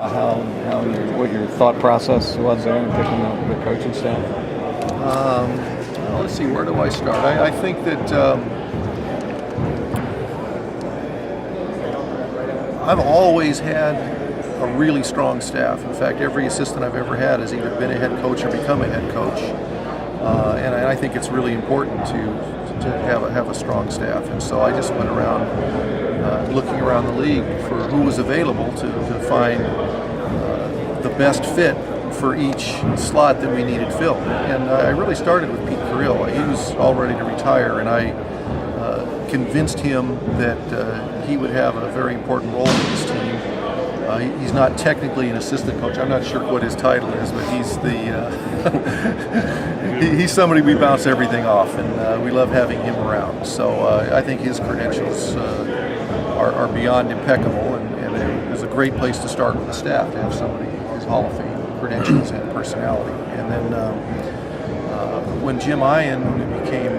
What your thought process was there in picking the coaching staff? Well, let's see, where do I start? I think that I've always had a really strong staff. In fact, every assistant I've ever had has either been a head coach or become a head coach. And I think it's really important to have a strong staff. And so I just went around looking around the league for who was available to find the best fit for each slot that we needed filled. And I really started with Pete Carrill. He was all ready to retire, and I convinced him that he would have a very important role in this team. He's not technically an assistant coach. I'm not sure what his title is, but he's he's somebody we bounce everything off, and we love having him around. So I think his credentials are beyond impeccable, and it was a great place to start with the staff, to have somebody with Hall of Fame credentials and personality. And then when Jim Ian became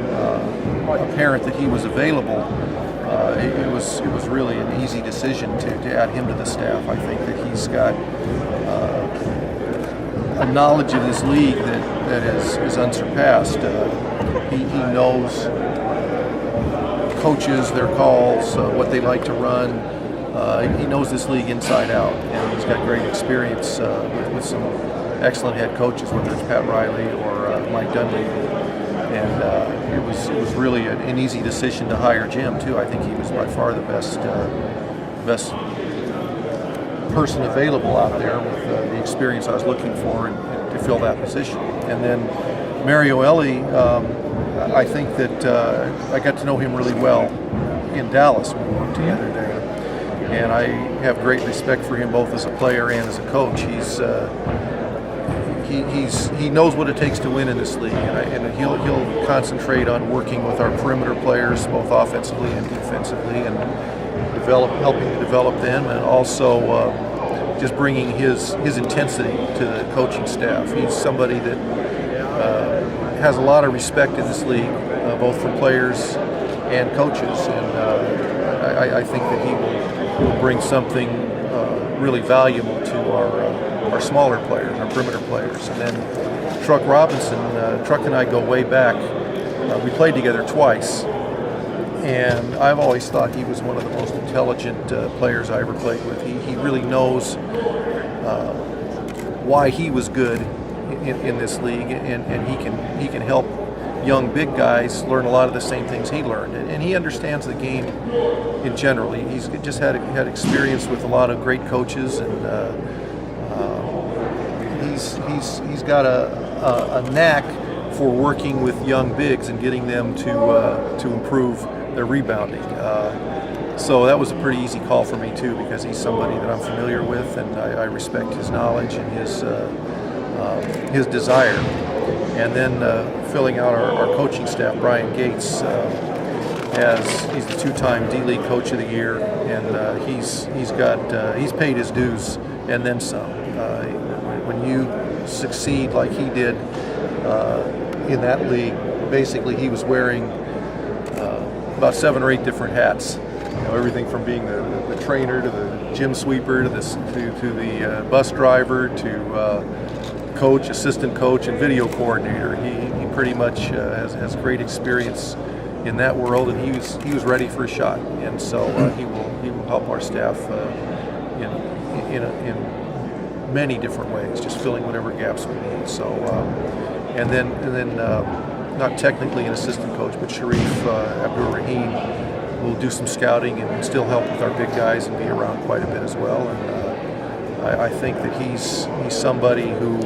apparent that he was available, it was really an easy decision to add him to the staff. I think that he's got a knowledge of this league that is unsurpassed. He knows coaches, their calls, what they like to run. He knows this league inside out, and he's got great experience with some excellent head coaches, whether it's Pat Riley or Mike Dunleavy. And it was really an easy decision to hire Jim too. I think he was by far the best person available out there with the experience I was looking for and to fill that position. And then Mario Elie, I think that I got to know him really well in Dallas when we worked together there. And I have great respect for him both as a player and as a coach. He knows what it takes to win in this league, and he'll concentrate on working with our perimeter players, both offensively and defensively, and helping to develop them, and also just bringing his intensity to the coaching staff. He's somebody that has a lot of respect in this league, both from players and coaches, and I think that he will bring something really valuable to our smaller players, our perimeter players. And then Truck Robinson, Truck and I go way back. We played together twice, and I've always thought he was one of the most intelligent players I ever played with. He really knows why he was good in this league, and he can help young big guys learn a lot of the same things he learned, and he understands the game in general. He's just had experience with a lot of great coaches, and he's got a knack for working with young bigs and getting them to improve their rebounding. So that was a pretty easy call for me too, because he's somebody that I'm familiar with, and I respect his knowledge and his desire. And then filling out our coaching staff, Brian Gates, he's the two-time D-League Coach of the Year, and he's paid his dues and then some. When you succeed like he did in that league, basically he was wearing about 7 or 8 different hats. Everything from being the trainer to the gym sweeper to the bus driver to coach, assistant coach, and video coordinator. He pretty much has great experience in that world, and he was ready for a shot. And so he will help our staff in many different ways, just filling whatever gaps we need. So and then not technically an assistant coach, but Sharif Abdur-Rahim will do some scouting and still help with our big guys and be around quite a bit as well. And I think that he's somebody who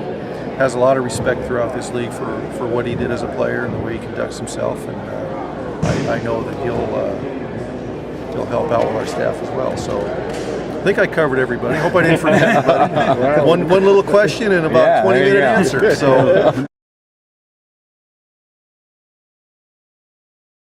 has a lot of respect throughout this league for what he did as a player and the way he conducts himself. And I know that he'll help out with our staff as well. So I think I covered everybody. I hope I didn't forget anybody. One little question and about 20-minute answer. So.